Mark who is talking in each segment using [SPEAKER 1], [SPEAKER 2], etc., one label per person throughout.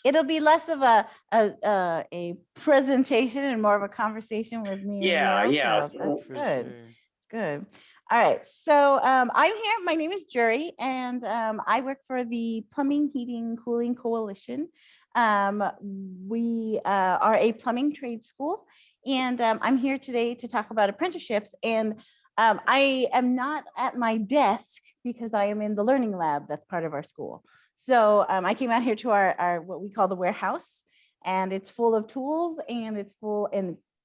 [SPEAKER 1] it'll be less of a presentation and more of a conversation with me and
[SPEAKER 2] Yeah,
[SPEAKER 1] Rio.
[SPEAKER 2] yeah.
[SPEAKER 1] So that's
[SPEAKER 3] For
[SPEAKER 1] good.
[SPEAKER 3] sure.
[SPEAKER 1] Good. All right. So I'm here. My name is Jury, and I work for the Plumbing, Heating, Cooling Coalition. We are a plumbing trade school, and I'm here today to talk about apprenticeships. And I am not at my desk because I am in the learning lab that's part of our school. So I came out here to our what we call the warehouse, and it's full of tools, and it's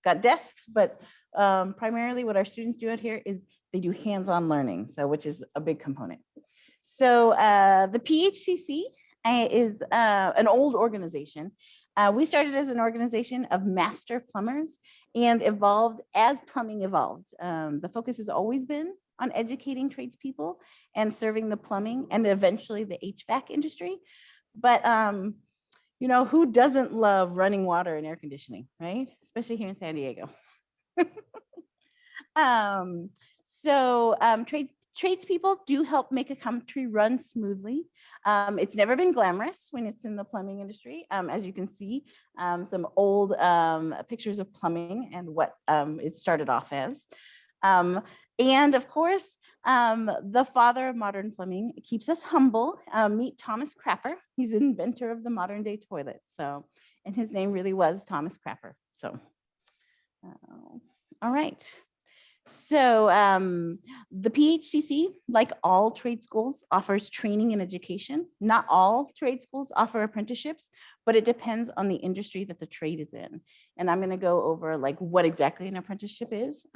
[SPEAKER 1] got desks, but primarily what our students do out here is they do hands-on learning, so which is a big component. So the PHCC is an old organization. We started as an organization of master plumbers and evolved as plumbing evolved. The focus has always been on educating tradespeople and serving the plumbing and eventually the HVAC industry. But you know, who doesn't love running water and air conditioning, right? Especially here in San Diego. Tradespeople do help make a country run smoothly. It's never been glamorous when it's in the plumbing industry. As you can see, some old pictures of plumbing and what it started off as. And of course, the father of modern plumbing keeps us humble. Meet Thomas Crapper. He's the inventor of the modern day toilet. So, and his name really was Thomas Crapper. So, all right. So the PHCC, like all trade schools, offers training and education. Not all trade schools offer apprenticeships, but it depends on the industry that the trade is in. And I'm going to go over like what exactly an apprenticeship is.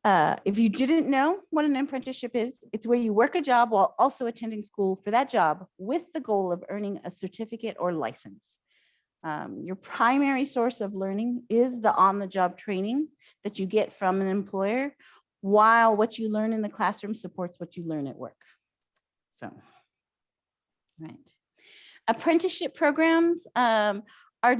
[SPEAKER 1] If you didn't know what an apprenticeship is, it's where you work a job while also attending school for that job with the goal of earning a certificate or license. Your primary source of learning is the on-the-job training that you get from an employer, while what you learn in the classroom supports what you learn at work. So, right. Apprenticeship programs are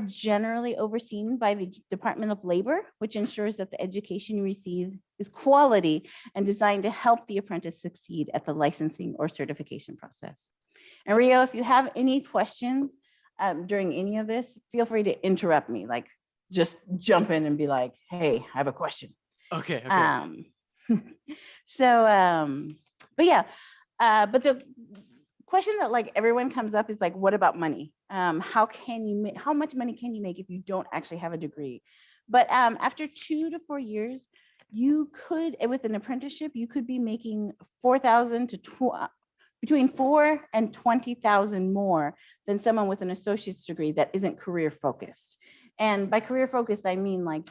[SPEAKER 1] generally overseen by the Department of Labor, which ensures that the education you receive is quality and designed to help the apprentice succeed at the licensing or certification process. And Rio, if you have any questions during any of this, feel free to interrupt me, like just jump in and be like, hey, I have a question.
[SPEAKER 3] Okay.
[SPEAKER 1] But yeah, but the question that like everyone comes up is like, what about money? How much money can you make if you don't actually have a degree? But after 2 to 4 years, you could, with an apprenticeship, you could be making between 4 and 20,000 more than someone with an associate's degree that isn't career focused. And by career focused, I mean like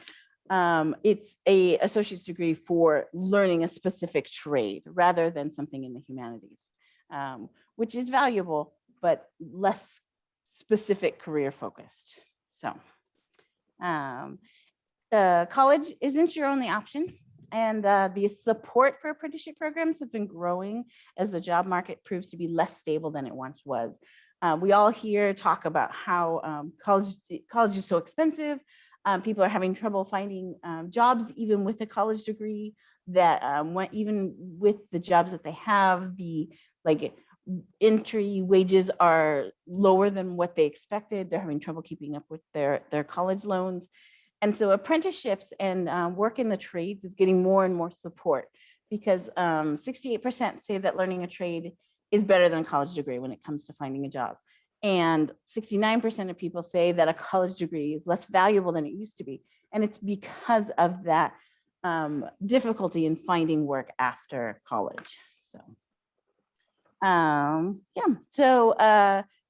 [SPEAKER 1] it's a associate's degree for learning a specific trade rather than something in the humanities, which is valuable, but less specific career focused. So college isn't your only option. And the support for apprenticeship programs has been growing as the job market proves to be less stable than it once was. We all here talk about how college is so expensive. People are having trouble finding jobs even with a college degree, that even with the jobs that they have, the like entry wages are lower than what they expected. They're having trouble keeping up with their college loans. And so apprenticeships and work in the trades is getting more and more support, because 68% say that learning a trade is better than a college degree when it comes to finding a job. And 69% of people say that a college degree is less valuable than it used to be. And it's because of that difficulty in finding work after college. So,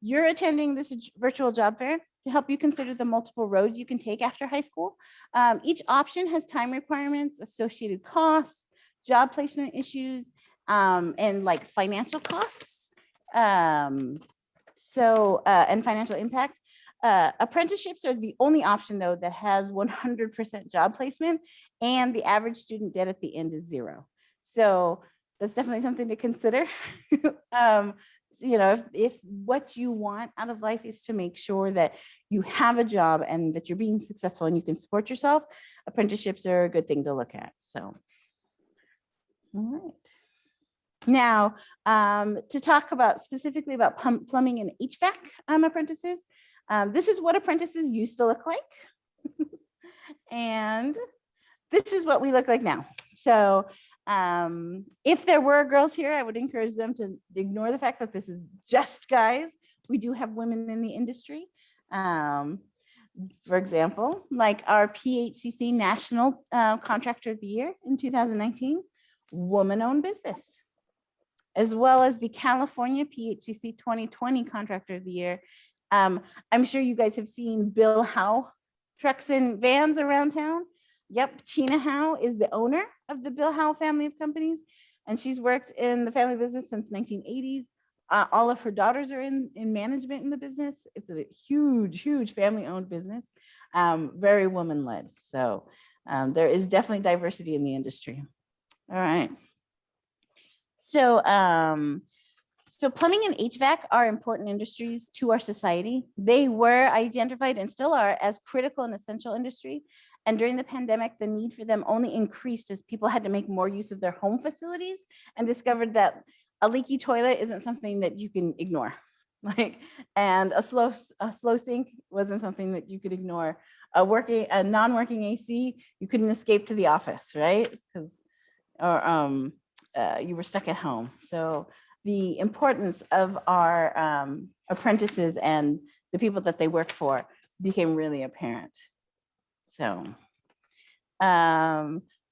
[SPEAKER 1] you're attending this virtual job fair to help you consider the multiple roads you can take after high school. Each option has time requirements, associated costs, job placement issues, and like financial costs. And financial impact. Apprenticeships are the only option though that has 100% job placement, and the average student debt at the end is 0. So that's definitely something to consider. You know, if what you want out of life is to make sure that you have a job and that you're being successful and you can support yourself, apprenticeships are a good thing to look at. So, all right. Now, to talk about specifically about plumbing and HVAC apprentices, this is what apprentices used to look like. And this is what we look like now. So if there were girls here, I would encourage them to ignore the fact that this is just guys. We do have women in the industry. For example, like our PHCC National Contractor of the Year in 2019, woman-owned business, as well as the California PHCC 2020 Contractor of the Year. I'm sure you guys have seen Bill Howe trucks and vans around town. Yep, Tina Howe is the owner of the Bill Howe family of companies, and she's worked in the family business since 1980s. All of her daughters are in management in the business. It's a huge, huge family-owned business, very woman-led. So there is definitely diversity in the industry. All right. So, so plumbing and HVAC are important industries to our society. They were identified and still are as critical and essential industry. And during the pandemic, the need for them only increased as people had to make more use of their home facilities and discovered that a leaky toilet isn't something that you can ignore. And a slow sink wasn't something that you could ignore. A non-working AC, you couldn't escape to the office, right? Because you were stuck at home. So the importance of our apprentices and the people that they work for became really apparent. So,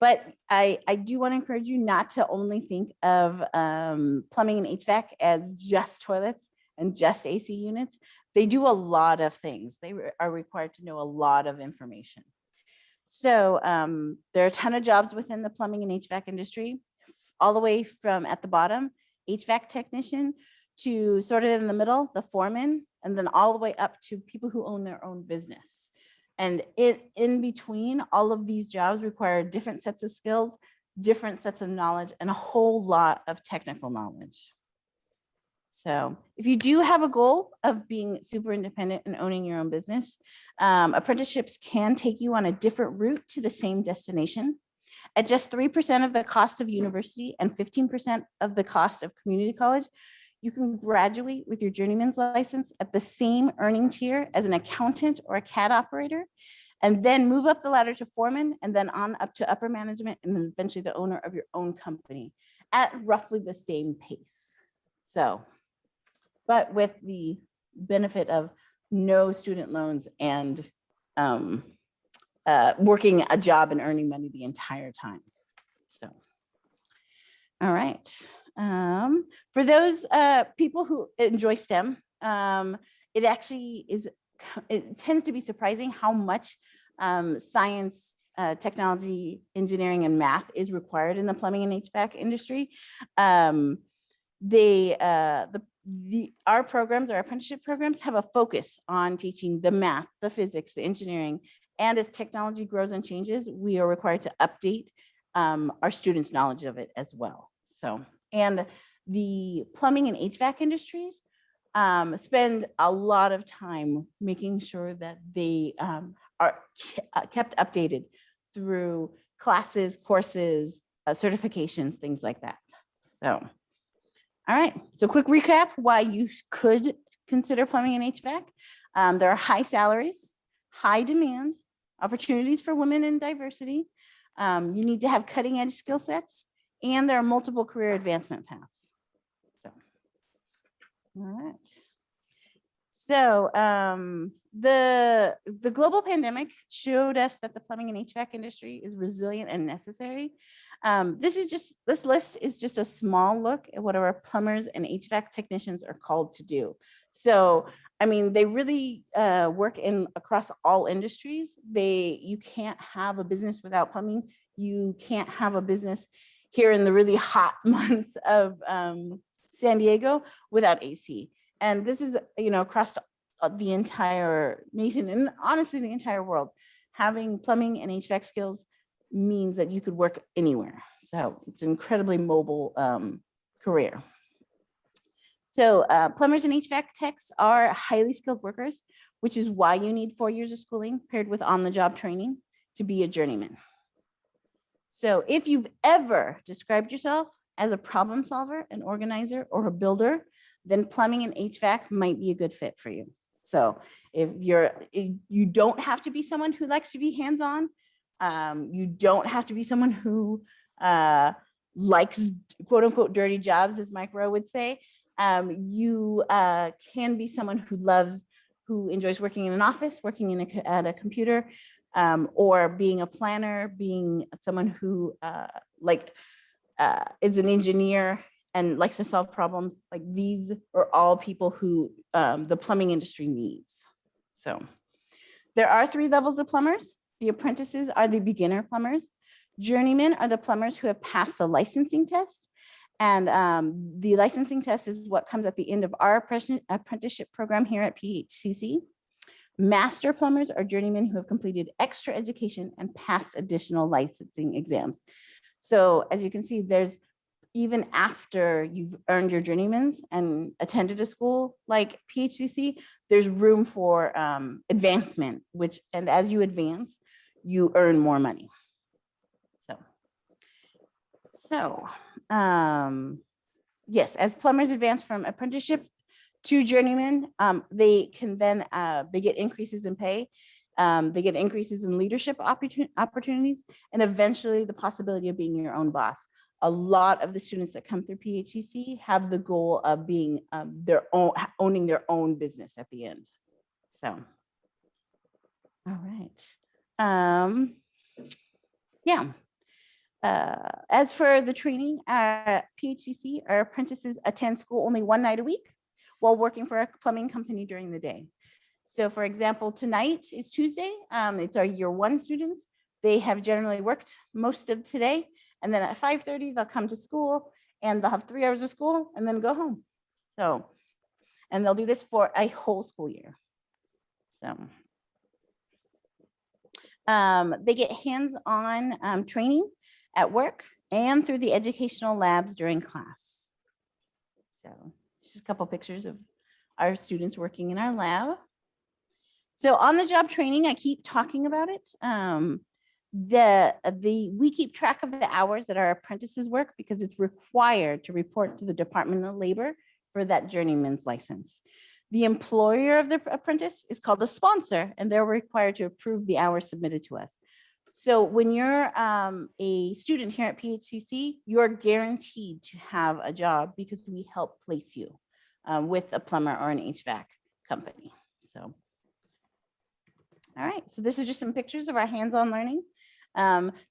[SPEAKER 1] but I do want to encourage you not to only think of plumbing and HVAC as just toilets and just AC units. They do a lot of things. They are required to know a lot of information. So there are a ton of jobs within the plumbing and HVAC industry, all the way from at the bottom, Hvac technician, to sort of in the middle, the foreman, and then all the way up to people who own their own business. And in between, all of these jobs require different sets of skills, different sets of knowledge, and a whole lot of technical knowledge. So if you do have a goal of being super independent and owning your own business, apprenticeships can take you on a different route to the same destination. At just 3% of the cost of university and 15% of the cost of community college, you can graduate with your journeyman's license at the same earning tier as an accountant or a CAD operator, and then move up the ladder to foreman, and then on up to upper management, and then eventually the owner of your own company at roughly the same pace. So, but with the benefit of no student loans and working a job and earning money the entire time. So, all right. For those people who enjoy STEM, it actually is, it tends to be surprising how much science, technology, engineering, and math is required in the plumbing and HVAC industry. Our programs, our apprenticeship programs, have a focus on teaching the math, the physics, the engineering, and as technology grows and changes, we are required to update our students' knowledge of it as well. So, and the plumbing and HVAC industries spend a lot of time making sure that they are kept updated through classes, courses, certifications, things like that. So, all right, so quick recap why you could consider plumbing and HVAC. There are high salaries, high demand, opportunities for women and diversity. You need to have cutting edge skill sets, and there are multiple career advancement paths. So, all right. So the global pandemic showed us that the plumbing and HVAC industry is resilient and necessary. This list is just a small look at what our plumbers and HVAC technicians are called to do. So, I mean, they really work across all industries. You can't have a business without plumbing. You can't have a business here in the really hot months of San Diego without AC. And this is, across the entire nation and honestly the entire world. Having plumbing and HVAC skills means that you could work anywhere. So it's an incredibly mobile career. So plumbers and HVAC techs are highly skilled workers, which is why you need 4 years of schooling paired with on-the-job training to be a journeyman. So if you've ever described yourself as a problem solver, an organizer, or a builder, then plumbing and HVAC might be a good fit for you. So if you don't have to be someone who likes to be hands-on. You don't have to be someone who likes quote unquote dirty jobs, as Mike Rowe would say. You can be someone who enjoys working in an office, working at a computer, or being a planner, being someone who is an engineer and likes to solve problems. Like, these are all people who the plumbing industry needs. So there are 3 levels of plumbers. The apprentices are the beginner plumbers. Journeymen are the plumbers who have passed the licensing test. And the licensing test is what comes at the end of our apprenticeship program here at PHCC. Master plumbers are journeymen who have completed extra education and passed additional licensing exams. So as you can see, there's, even after you've earned your journeyman's and attended a school like PHCC, there's room for advancement, and as you advance, you earn more money. So yes, as plumbers advance from apprenticeship to journeyman, they can then, they get increases in pay, they get increases in leadership opportunities, and eventually the possibility of being your own boss. A lot of the students that come through PHCC have the goal of being owning their own business at the end. So, all right. Yeah. As for the training at PHCC, our apprentices attend school only 1 night a week while working for a plumbing company during the day. So for example, tonight is Tuesday. It's our year 1 students. They have generally worked most of today. And then at 5:30, they'll come to school and they'll have 3 hours of school and then go home. So, and they'll do this for a whole school year. So they get hands-on training at work and through the educational labs during class. So just a couple pictures of our students working in our lab. So on the job training, I keep talking about it. We keep track of the hours that our apprentices work because it's required to report to the Department of Labor for that journeyman's license. The employer of the apprentice is called a sponsor, and they're required to approve the hours submitted to us. So when you're a student here at PHCC, you're guaranteed to have a job because we help place you with a plumber or an HVAC company. So, all right, so this is just some pictures of our hands-on learning.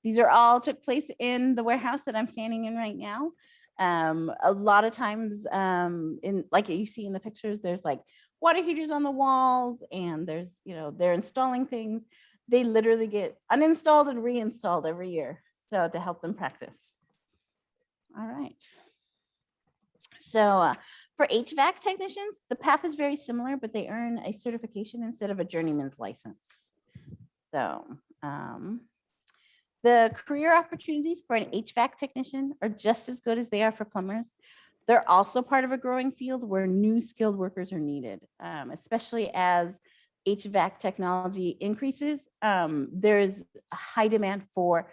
[SPEAKER 1] These are all took place in the warehouse that I'm standing in right now. A lot of times, like you see in the pictures, there's like water heaters on the walls, and there's, they're installing things. They literally get uninstalled and reinstalled every year, so to help them practice. All right. So for HVAC technicians, the path is very similar, but they earn a certification instead of a journeyman's license. So the career opportunities for an HVAC technician are just as good as they are for plumbers. They're also part of a growing field where new skilled workers are needed, especially as HVAC technology increases. There is a high demand for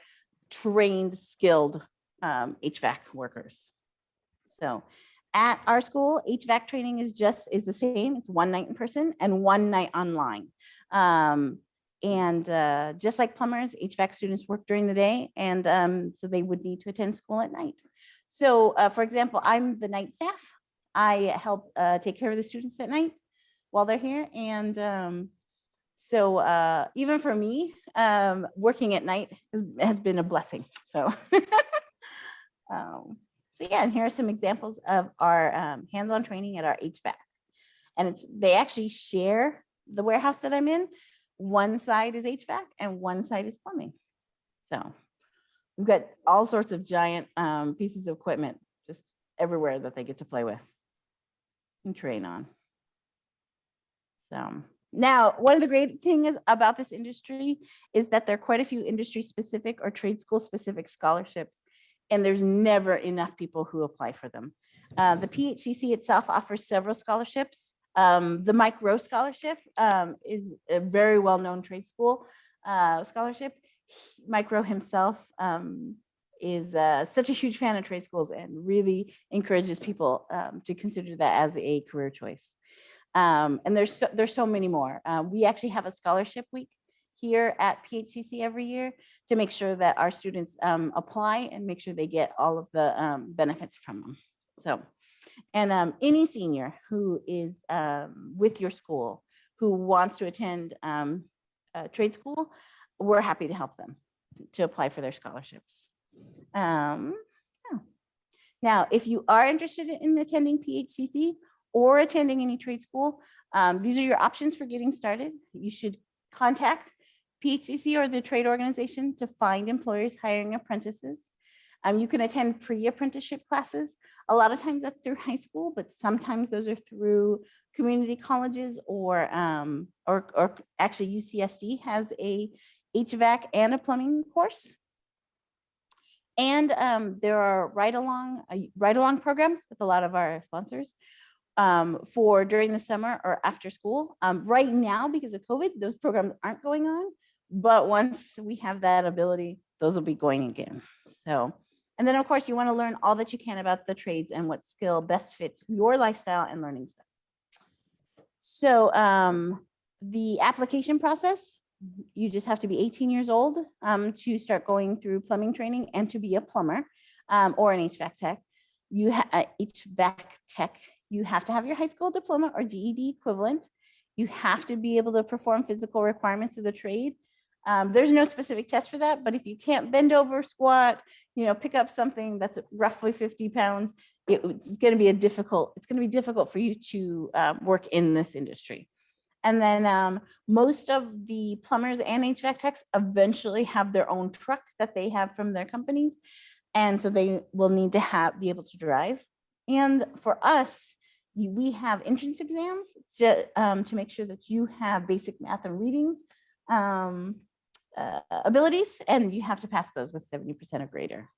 [SPEAKER 1] trained, skilled HVAC workers. So at our school, HVAC training is the same. It's 1 night in person and 1 night online. Just like plumbers, HVAC students work during the day, and so they would need to attend school at night. So for example, I'm the night staff. I help take care of the students at night while they're here. And so even for me, working at night has been a blessing. So, so yeah, and here are some examples of our hands-on training at our HVAC. And they actually share the warehouse that I'm in. One side is HVAC and one side is plumbing. So we've got all sorts of giant pieces of equipment just everywhere that they get to play with and train on. So now, one of the great things about this industry is that there are quite a few industry specific or trade school specific scholarships, and there's never enough people who apply for them. The PHCC itself offers several scholarships. The Mike Rowe Scholarship is a very well-known trade school scholarship. Mike Rowe himself such a huge fan of trade schools and really encourages people to consider that as a career choice. And there's so many more. We actually have a scholarship week here at PHCC every year to make sure that our students apply and make sure they get all of the benefits from them. So, and any senior who is with your school who wants to attend trade school, we're happy to help them to apply for their scholarships. Yeah. Now, if you are interested in attending PHCC or attending any trade school, these are your options for getting started. You should contact PHCC or the trade organization to find employers hiring apprentices. You can attend pre-apprenticeship classes. A lot of times that's through high school, but sometimes those are through community colleges or actually UCSD has a HVAC and a plumbing course. And there are ride-along programs with a lot of our sponsors for during the summer or after school. Right now, because of COVID, those programs aren't going on, but once we have that ability, those will be going again. So, and then of course you want to learn all that you can about the trades and what skill best fits your lifestyle and learning style. So the application process, you just have to be 18 years old to start going through plumbing training and to be a plumber or an HVAC tech. HVAC tech, you have to have your high school diploma or GED equivalent. You have to be able to perform physical requirements of the trade. There's no specific test for that, but if you can't bend over, squat, pick up something that's roughly 50 pounds, it's going to be difficult for you to work in this industry. And then most of the plumbers and HVAC techs eventually have their own truck that they have from their companies. And so they will need to be able to drive. And for us, we have entrance exams to make sure that you have basic math and reading abilities, and you have to pass those with 70% or greater.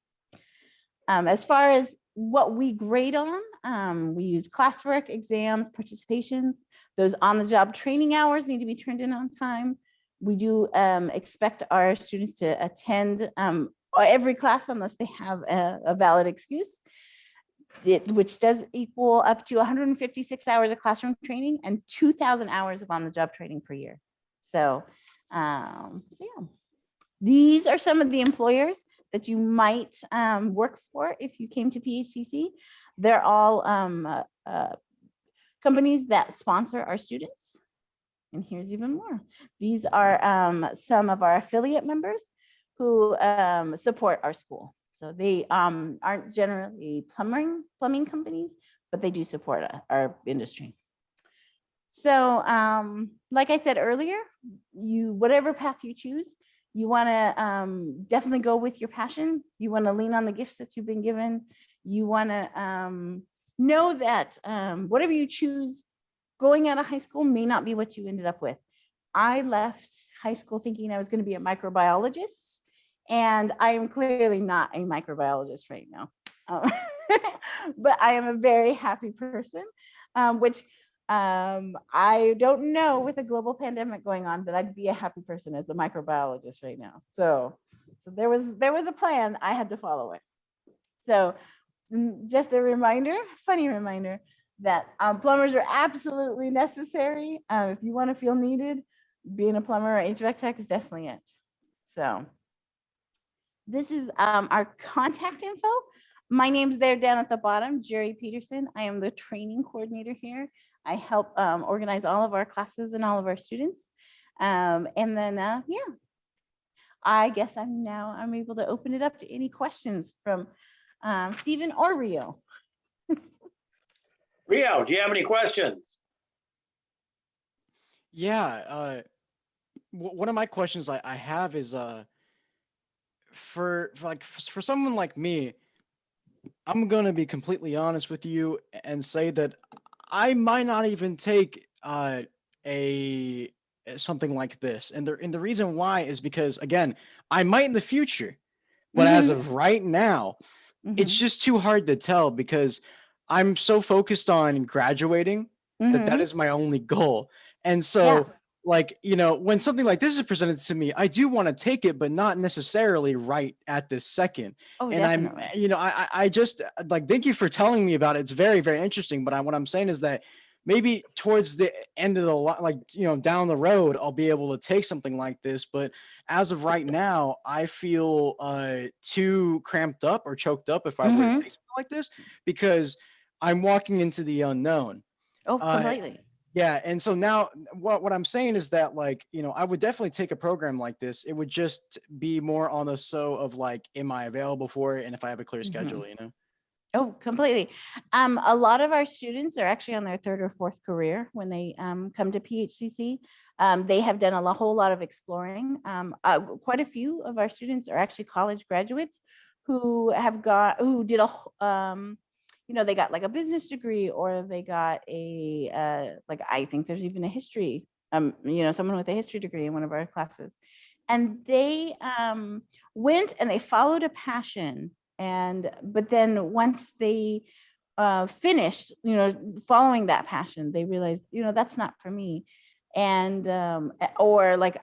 [SPEAKER 1] As far as what we grade on, we use classwork, exams, participations. Those on-the-job training hours need to be turned in on time. We do expect our students to attend every class unless they have a valid excuse, which does equal up to 156 hours of classroom training and 2,000 hours of on-the-job training per year. So yeah, these are some of the employers that you might work for if you came to PHCC. They're all companies that sponsor our students. And here's even more. These are some of our affiliate members who support our school. So they aren't generally plumbing companies, but they do support our industry. So like I said earlier, whatever path you choose, you want to definitely go with your passion. You want to lean on the gifts that you've been given. You want to know that whatever you choose going out of high school may not be what you ended up with. I left high school thinking I was going to be a microbiologist, and I am clearly not a microbiologist right now. But I am a very happy person, which I don't know with a global pandemic going on that I'd be a happy person as a microbiologist right now. So there was a plan, I had to follow it. So just a reminder, funny reminder, that plumbers are absolutely necessary. If you want to feel needed, being a plumber or HVAC tech is definitely it. So this is our contact info. My name's there down at the bottom, Jerry Peterson. I am the training coordinator here. I help organize all of our classes and all of our students. And then, yeah, I guess I'm able to open it up to any questions from Stephen or Rio.
[SPEAKER 2] Rio, do you have any questions?
[SPEAKER 3] Yeah, one of my questions I have is for someone like me, I'm gonna be completely honest with you and say that I might not even take something like this, and the reason why is because, again, I might in the future, but as of right now, it's just too hard to tell because I'm so focused on graduating that is my only goal. And so like, you know, when something like this is presented to me, I do want to take it, but not necessarily right at this second.
[SPEAKER 1] Oh,
[SPEAKER 3] And I'm,
[SPEAKER 1] definitely.
[SPEAKER 3] you know, I just like, thank you for telling me about it. It's very, very interesting. But what I'm saying is that maybe towards the end of the like, you know, down the road, I'll be able to take something like this. But as of right now, I feel too cramped up or choked up if I were to
[SPEAKER 1] Hmm.
[SPEAKER 3] take something like this, because I'm walking into the unknown.
[SPEAKER 1] Oh,
[SPEAKER 3] Uh,
[SPEAKER 1] completely.
[SPEAKER 3] yeah, and so now what I'm saying is that, like, you know, I would definitely take a program like this. It would just be more on the of like, am I available for it, and if I have a clear
[SPEAKER 1] Hmm.
[SPEAKER 3] schedule, you know.
[SPEAKER 1] Oh, completely. A lot of our students are actually on their third or fourth career when they come to PHCC. They have done whole lot of exploring. Quite a few of our students are actually college graduates who did you know, they got like a business degree, or they got like, I think there's even a history, you know, someone with a history degree in one of our classes. And they went and they followed a passion, but then once they finished, you know, following that passion, they realized, you know, that's not for me. And or like,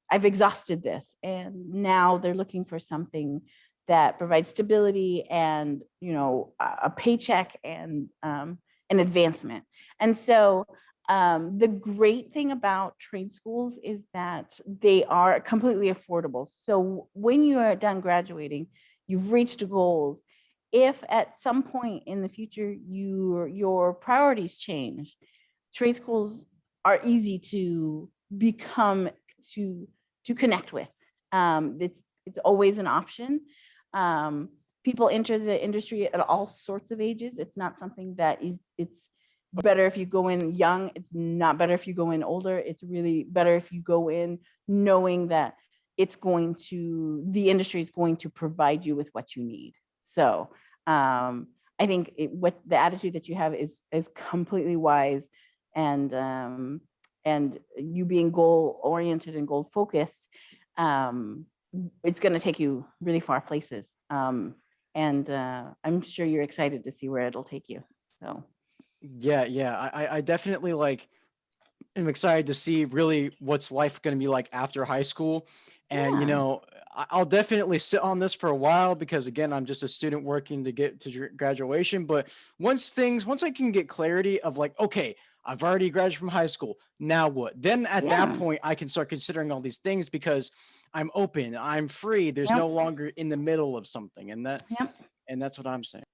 [SPEAKER 1] I've exhausted this, and now they're looking for something that provides stability and, you know, a paycheck and an advancement. And so the great thing about trade schools is that they are completely affordable. So when you are done graduating, you've reached goals. If at some point in the future your priorities change, trade schools are easy to become to connect with. It's always an option. People enter the industry at all sorts of ages. It's not something that it's better if you go in young. It's not better if you go in older. It's really better if you go in knowing that the industry is going to provide you with what you need. So I think what the attitude that you have is completely wise, and you being goal oriented and goal focused, it's going to take you really far places. And I'm sure you're excited to see where it'll take you. So
[SPEAKER 3] Yeah, I definitely like am excited to see really what's life going to be like after high school. And, you
[SPEAKER 1] yeah.
[SPEAKER 3] know, I'll definitely sit on this for a while because, again, I'm just a student working to get to graduation. But once I can get clarity of like, okay, I've already graduated from high school. Now what? Then at that
[SPEAKER 1] Yeah.
[SPEAKER 3] point, I can start considering all these things because I'm open, I'm free. There's no
[SPEAKER 1] Yep.
[SPEAKER 3] longer in the middle of something.
[SPEAKER 1] Yep.
[SPEAKER 3] And that's what I'm saying.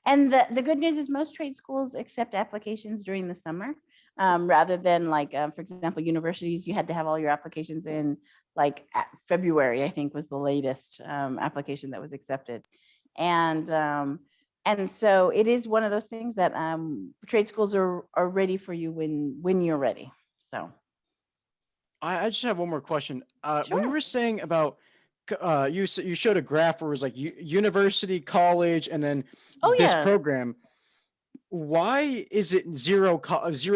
[SPEAKER 1] And the good news is most trade schools accept applications during the summer, rather than like, for example, universities, you had to have all your applications in like February, I think was the latest application that was accepted. And so it is one of those things that trade schools are ready for you when you're ready. So
[SPEAKER 3] I just have one more question. When you
[SPEAKER 1] sure.
[SPEAKER 3] were saying about you showed a graph where it was like university, college, and then
[SPEAKER 1] Oh
[SPEAKER 3] this
[SPEAKER 1] yeah.
[SPEAKER 3] program. Why is it zero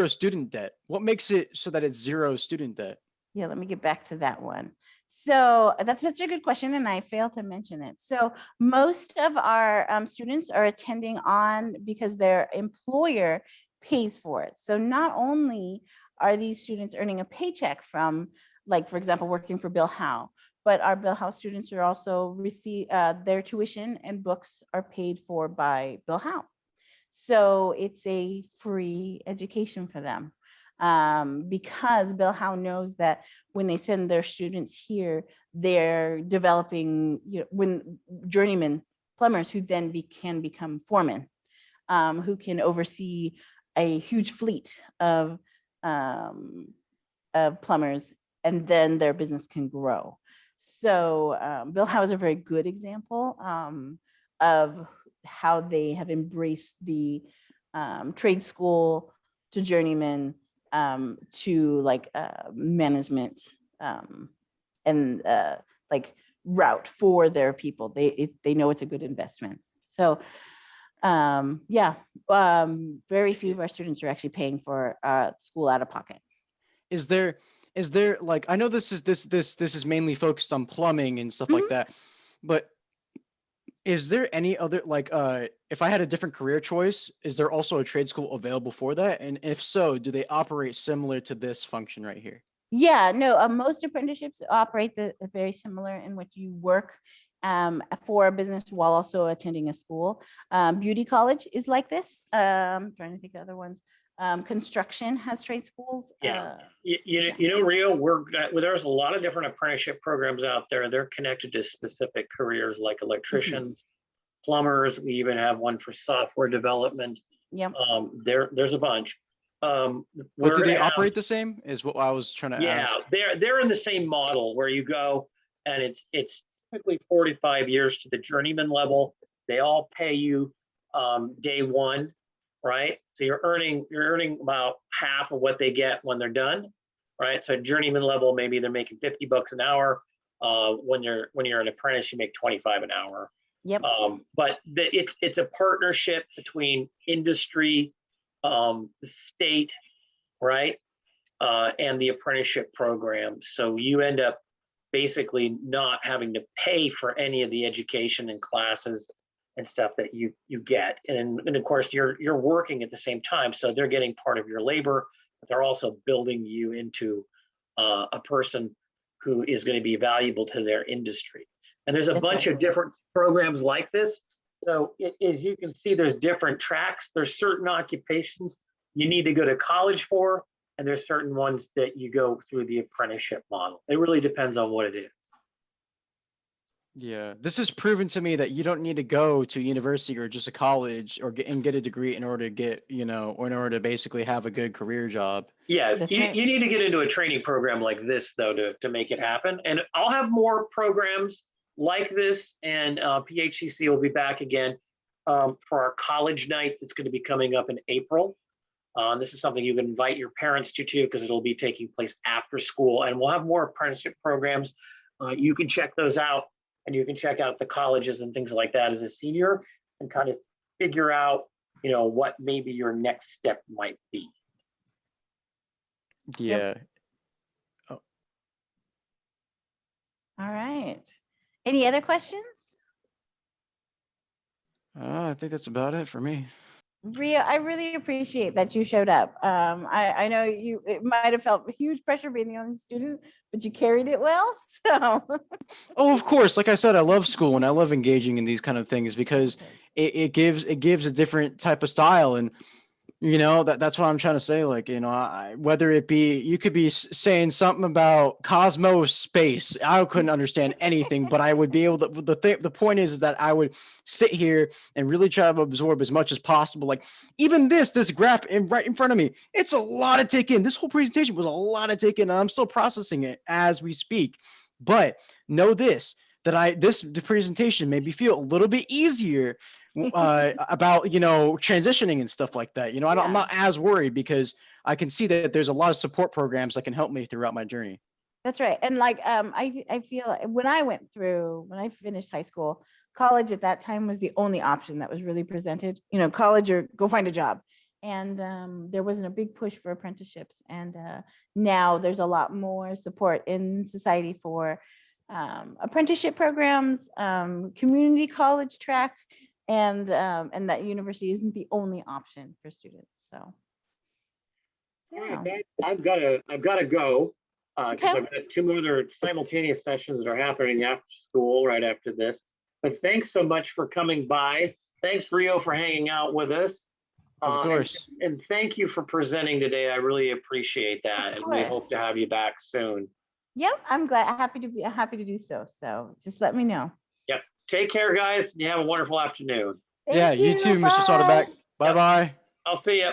[SPEAKER 3] student debt? What makes it so that it's zero student debt?
[SPEAKER 1] Yeah, let me get back to that one. So that's such a good question, and I failed to mention it. So most of our students are attending on because their employer pays for it. So not only are these students earning a paycheck from, like, for example, working for Bill Howe, but our Bill Howe students are also receive their tuition and books are paid for by Bill Howe. So it's a free education for them, because Bill Howe knows that when they send their students here, they're developing, you know, when journeyman plumbers who then can become foremen, who can oversee a huge fleet um, of plumbers, and then their business can grow. So Bill Howe is a very good example of how they have embraced the trade school to journeyman, to like management, and like route for their people. They know it's a good investment. So yeah, very few of our students are actually paying for school out of pocket.
[SPEAKER 3] Is there like, I know this is mainly focused on plumbing and stuff like
[SPEAKER 1] Mhm.
[SPEAKER 3] that, but is there any other like if I had a different career choice, is there also a trade school available for that? And if so, do they operate similar to this function right here?
[SPEAKER 1] Yeah, no, most apprenticeships operate very similar in which you work for a business while also attending a school. Beauty college is like this. Trying to think of other ones. Construction has trade schools.
[SPEAKER 2] Yeah.
[SPEAKER 1] Yeah.
[SPEAKER 2] You know, Rio, there's a lot of different apprenticeship programs out there. They're connected to specific careers like electricians, plumbers. We even have one for software development.
[SPEAKER 1] Yep.
[SPEAKER 2] There's a bunch.
[SPEAKER 3] But
[SPEAKER 2] We're
[SPEAKER 3] do they
[SPEAKER 2] gonna have-
[SPEAKER 3] operate the same? Is what I was trying to
[SPEAKER 2] Yeah,
[SPEAKER 3] ask.
[SPEAKER 2] they're in the same model where you go and it's typically 45 years to the journeyman level. They all pay you day one, right? So you're earning about half of what they get when they're done, right? So journeyman level, maybe they're making $50 an hour. When you're an apprentice, you make 25 an hour.
[SPEAKER 1] Yep.
[SPEAKER 2] But it's a partnership between industry, the state, right, and the apprenticeship program. So you end up basically not having to pay for any of the education and classes and stuff that you get. And of course, you're working at the same time. So they're getting part of your labor, but they're also building you into a person who is going to be valuable to their industry. And there's a
[SPEAKER 1] That's
[SPEAKER 2] bunch
[SPEAKER 1] right.
[SPEAKER 2] of different programs like this. So as you can see, there's different tracks. There's certain occupations you need to go to college for, and there's certain ones that you go through the apprenticeship model. It really depends on what it is.
[SPEAKER 3] Yeah, this has proven to me that you don't need to go to university or just a college or get a degree in order to get, or in order to basically have a good career job.
[SPEAKER 2] Yeah,
[SPEAKER 1] That's
[SPEAKER 2] you
[SPEAKER 1] right.
[SPEAKER 2] need to get into a training program like this, though, to make it happen. And I'll have more programs like this, and PHCC will be back again for our college night that's going to be coming up in April. This is something you can invite your parents to too, because it'll be taking place after school. And we'll have more apprenticeship programs. You can check those out, and you can check out the colleges and things like that as a senior and kind of figure out, what maybe your next step might be.
[SPEAKER 3] Yeah.
[SPEAKER 1] All right. Any other questions?
[SPEAKER 3] I think that's about it for me.
[SPEAKER 1] Ria, I really appreciate that you showed up. I know it might have felt huge pressure being the only student, but you carried it well. So
[SPEAKER 3] Oh, of course. Like I said, I love school and I love engaging in these kind of things because it gives a different type of style. And that's what I'm trying to say. Like, whether it be, you could be saying something about cosmos, space. I couldn't understand anything, but I would be able to, the point is that I would sit here and really try to absorb as much as possible. Like even this graph right in front of me, it's a lot to take in. This whole presentation was a lot to take in, and I'm still processing it as we speak. But know this, that the presentation made me feel a little bit easier about transitioning and stuff like that. I'm not as worried because I can see that there's a lot of support programs that can help me throughout my journey.
[SPEAKER 1] that's right. And like I feel like when I finished high school, college at that time was the only option that was really presented. College or go find a job. And there wasn't a big push for apprenticeships. And now there's a lot more support in society for apprenticeship programs, community college track, and that university isn't the only option for students. So yeah.
[SPEAKER 2] I've got to go because
[SPEAKER 1] Okay.
[SPEAKER 2] I've got two other simultaneous sessions that are happening after school right after this. But thanks so much for coming by. Thanks, Rio, for hanging out with us.
[SPEAKER 3] Of course.
[SPEAKER 2] And thank you for presenting today. I really appreciate that. And we hope to have you back soon.
[SPEAKER 1] Yep, I'm happy to do so. So just let me know.
[SPEAKER 2] Yep. Take care, guys. You have a wonderful afternoon.
[SPEAKER 3] Yeah, you too, Mr. Soderback. Bye-bye.
[SPEAKER 2] I'll see you.